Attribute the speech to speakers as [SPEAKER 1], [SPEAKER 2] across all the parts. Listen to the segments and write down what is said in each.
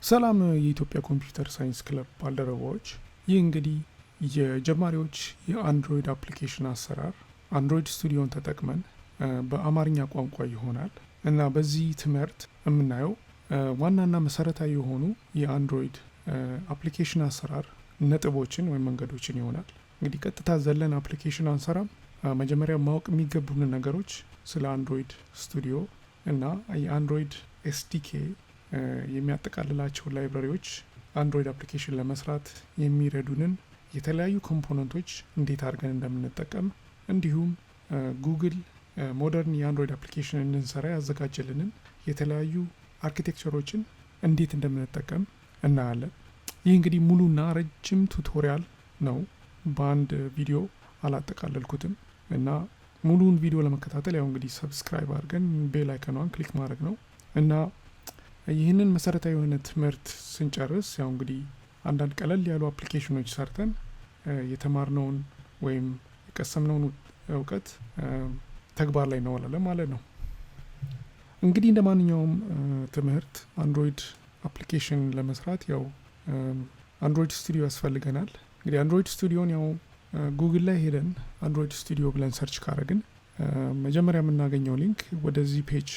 [SPEAKER 1] ሰላም የኢትዮጵያ ኮምፒውተር ሳይንስ ክለብ ባልደረባዎች፣ ይህ እንግዲህ የጀማሪዎች የአንድሮይድ አፕሊኬሽን አሰራር አንድሮይድ ስቱዲዮን ተጠቅመን በአማርኛ ቋንቋ ይሆናል እና በዚህ ትምህርት የምናየው ዋናና መሰረታዊ የሆኑ የአንድሮይድ አፕሊኬሽን አሰራር ነጥቦችን ወይም መንገዶችን ይሆናል። እንግዲህ ቀጥታ ዘለን አፕሊኬሽን አንሰራም። መጀመሪያ ማወቅ የሚገቡን ነገሮች ስለ አንድሮይድ ስቱዲዮ እና የአንድሮይድ አስዲከ የሚያጠቃልላቸው ላይብራሪዎች አንድሮይድ አፕሊኬሽን ለመስራት የሚረዱንን የተለያዩ ኮምፖነንቶች እንዴት አድርገን እንደምንጠቀም እንዲሁም ጉግል ሞደርን የአንድሮይድ አፕሊኬሽን እንድንሰራ ያዘጋጀልንን የተለያዩ አርኪቴክቸሮችን እንዴት እንደምንጠቀም እናያለን። ይህ እንግዲህ ሙሉና ረጅም ቱቶሪያል ነው። በአንድ ቪዲዮ አላጠቃለልኩትም እና ሙሉውን ቪዲዮ ለመከታተል ያው እንግዲህ ሰብስክራይብ አድርገን ቤል አይከኗን ክሊክ ማድረግ ነው እና ይህንን መሰረታዊ የሆነ ትምህርት ስንጨርስ ያው እንግዲህ አንዳንድ ቀለል ያሉ አፕሊኬሽኖች ሰርተን የተማርነውን ወይም የቀሰምነውን እውቀት ተግባር ላይ እናውላለን ማለት ነው። እንግዲህ እንደ ማንኛውም ትምህርት አንድሮይድ አፕሊኬሽን ለመስራት ያው አንድሮይድ ስቱዲዮ ያስፈልገናል። እንግዲህ አንድሮይድ ስቱዲዮን ያው ጉግል ላይ ሄደን አንድሮይድ ስቱዲዮ ብለን ሰርች ካረግን መጀመሪያ የምናገኘው ሊንክ ወደዚህ ፔጅ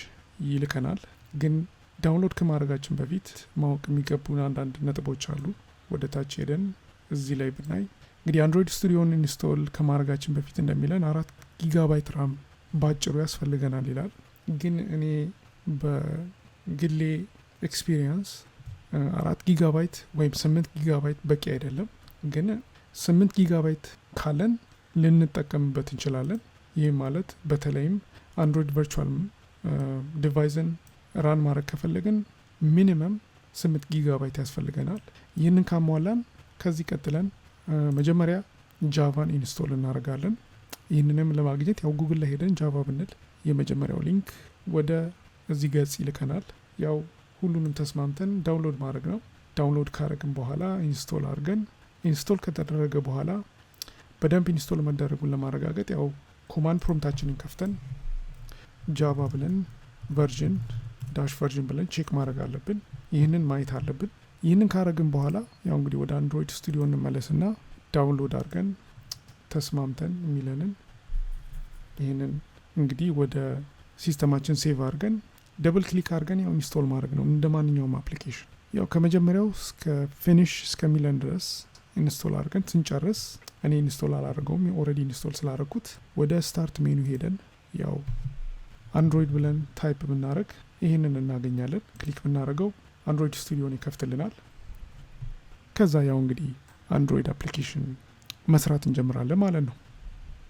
[SPEAKER 1] ይልከናል። ግን ዳውንሎድ ከማድረጋችን በፊት ማወቅ የሚገቡን አንዳንድ ነጥቦች አሉ። ወደ ታች ሄደን እዚህ ላይ ብናይ እንግዲህ አንድሮይድ ስቱዲዮን ኢንስቶል ከማድረጋችን በፊት እንደሚለን 4 ጊጋባይት ራም ባጭሩ ያስፈልገናል ይላል። ግን እኔ በግሌ ኤክስፒሪየንስ 4 ጊጋባይት ወይም 8 ጊጋባይት በቂ አይደለም። ግን 8 ጊጋባይት ካለን ልንጠቀምበት እንችላለን። ይህ ማለት በተለይም አንድሮይድ ቨርቹዋል ዲቫይስን ራን ማድረግ ከፈለግን ሚኒመም 8 ጊጋባይት ያስፈልገናል። ይህንን ካሟላን ከዚህ ቀጥለን መጀመሪያ ጃቫን ኢንስቶል እናደርጋለን። ይህንንም ለማግኘት ያው ጉግል ላይ ሄደን ጃቫ ብንል የመጀመሪያው ሊንክ ወደ እዚህ ገጽ ይልከናል። ያው ሁሉንም ተስማምተን ዳውንሎድ ማድረግ ነው። ዳውንሎድ ካረግን በኋላ ኢንስቶል አድርገን ኢንስቶል ከተደረገ በኋላ በደንብ ኢንስቶል መደረጉን ለማረጋገጥ ያው ኮማንድ ፕሮምፕታችንን ከፍተን ጃቫ ብለን ቨርዥን ብለን ቼክ ማድረግ አለብን። ይህንን ማየት አለብን። ይህንን ካረግን በኋላ ያው እንግዲህ ወደ አንድሮይድ ስቱዲዮ እንመለስና ዳውንሎድ አድርገን ተስማምተን የሚለንን ይህንን እንግዲህ ወደ ሲስተማችን ሴቭ አድርገን ደብል ክሊክ አድርገን ያው ኢንስቶል ማድረግ ነው። እንደ ማንኛውም አፕሊኬሽን ያው ከመጀመሪያው እስከ ፊኒሽ እስከሚለን ድረስ ኢንስቶል አድርገን ስንጨርስ እኔ ኢንስቶል አላደርገውም፣ ኦልሬዲ ኢንስቶል ስላደረኩት ወደ ስታርት ሜኑ ሄደን ያው አንድሮይድ ብለን ታይፕ ብናደርግ ይህንን እናገኛለን። ክሊክ ብናደርገው አንድሮይድ ስቱዲዮን ይከፍትልናል። ከዛ ያው እንግዲህ አንድሮይድ አፕሊኬሽን መስራት እንጀምራለን ማለት ነው።